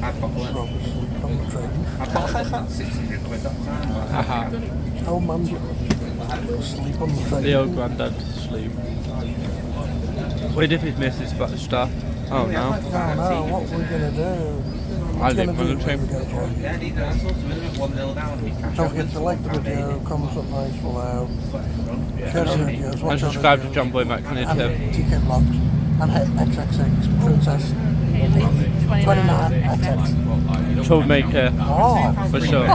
Rob was asleep on the train. Haha. Old man's asleep on the train. The old granddad sleep. What if he's missed his stuff? Oh no. Oh no, what are we going to do? I What are you live going on to the do? train. Don't forget to like the video, comment up nice below, share our videos, watch And subscribe to our videos, John Boy Mac and 22. TK Vlogs, and hit XXX Princess 29XX. Troublemaker Oh, for sure.